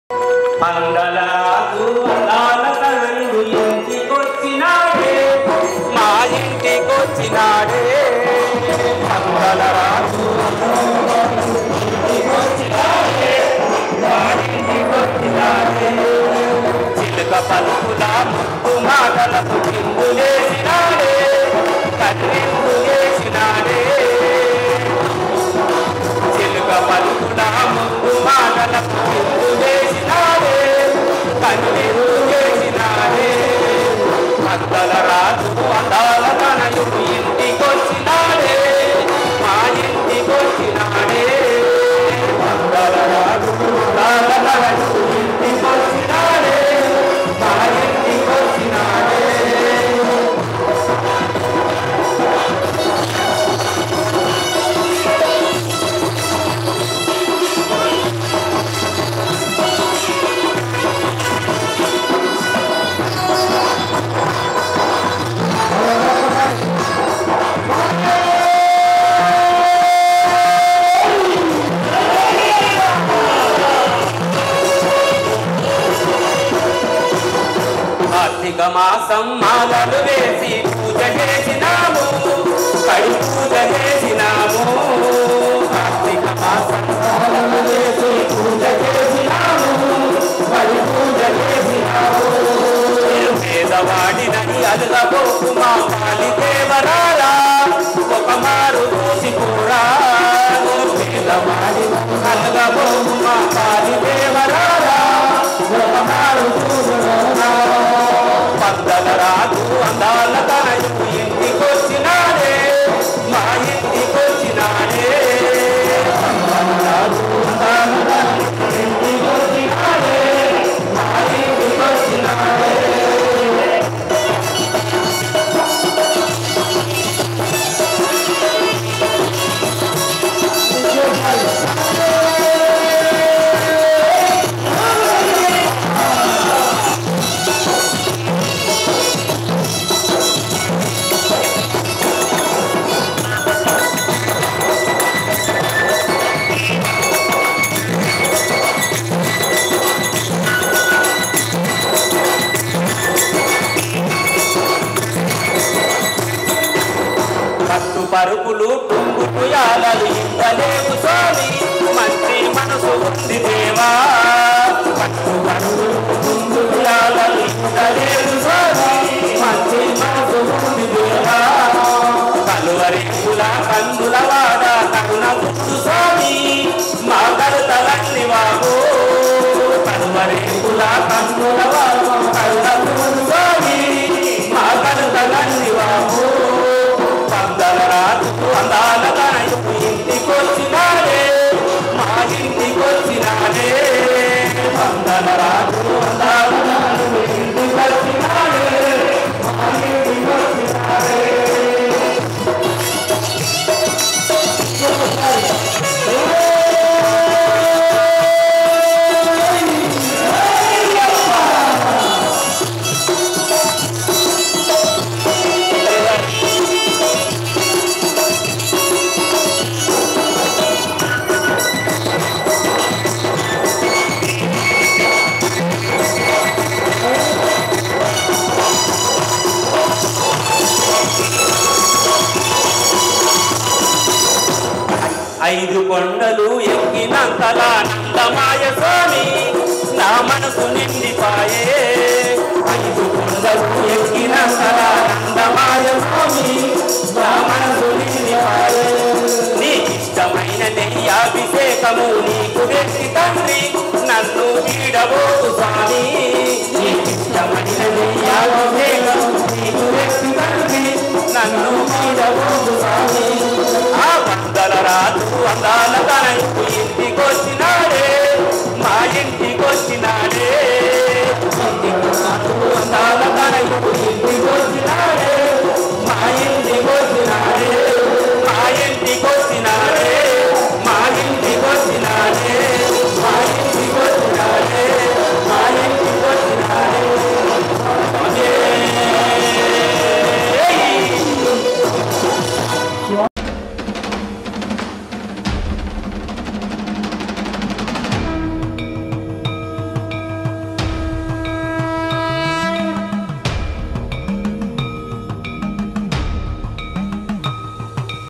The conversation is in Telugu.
అందలాకు అందాల తనయుడు ఇంటికొచ్చినాడే, మా ఇంటికొచ్చినాడే. అందలరాజు ఇంటికొచ్చినాడే, మా ఇంటికొచ్చినాడే. చిలుక పలుకుల ముక్కు మాటలకు చిందులేసినాడే, కన్నెందులేసినాడే. చిలుక పలుకుల ముక్కు మాటలకు చిందులేసినాడే, కన్నెందులేసినాడే. అద్దల రాజు అందాల తనయుడు ఇంటికొచ్చినాడే, మా ఇంటికొచ్చినాడే. అద్దల రాజు అందాల తనయుడు ఇంటికొచ్చినాడే, మా ఇంటికొచ్చినాడే. కార్తీక మాసం మాలలు వేసి పూజ చేసినాము, కడి పూజ చేసినాము. కార్తీక మాసం మాలలు వేసి పూజ చేసినాము, కడి పూజ చేసినాము. పేదవాడినని అలుగబోకు మా పాలి దేవరారా, ఒక మారు చూసి కూడా. పేదవాడినని అలుగబోకు మా పాలి దేవరారా, ఒక మారు చూసి కూడా. పద్దల రాజు అందాల తనయుడు ఇంటికొచ్చినాడే, మా ఇంటికొచ్చినాడే. పద్దల రాజు అందాల తనయుడు ఇంటికొచ్చినాడే, మా ఇంటికొచ్చినాడే. పట్టు పరుపులు టుంగు పుయాలలు ఇవ్వలేవు స్వామి, మంచి మనసు ఉంది దేవా. పట్టు పరుపులు టుంగు పుయాలలు ఇవ్వలేవు స్వామి, మంచి మనసు ఉంది దేవా. కలువరింపుల కన్నుల వాడ కరుణ ముద్దు స్వామి, మా కరుతలన్ని వాగు. కలువరింపుల కన్నుల వాడ కరుణ ముద్దు స్వామి, మా కరుతలన్ని వాగు. పద్దల రాజు అందాల తనయుడు ఇంటికొచ్చినాడే, మా ఇంటికొచ్చినాడే. పద్దల రాజు అందాల తనయుడు ఇంటికొచ్చినాడే, మా ఇంటికొచ్చినాడే. ఐదు కొండలు ఎక్కినంతలా నందమాయ స్వామి, నా మనసు నిండిపాయే. ఐదు కొండలు ఎక్కినంతలా నందమాయ స్వామి, నా మనసు నిండిపాయే. నీకిష్టమైన నెయ్యాభిషేకము నీకు వ్యక్తి తండ్రి, నన్ను వీడబోకు స్వామి. నీకిష్టమైన నెయ్యాభిషేకము నీకు వ్యక్తి తండ్రి, నన్ను వీడబోకు స్వామి. ఆ పద్దల రాజు అందాల తనయుడు ఇంటికొచ్చినాడే, మా ఇంటికొచ్చినాడే. అందాల తనయుడు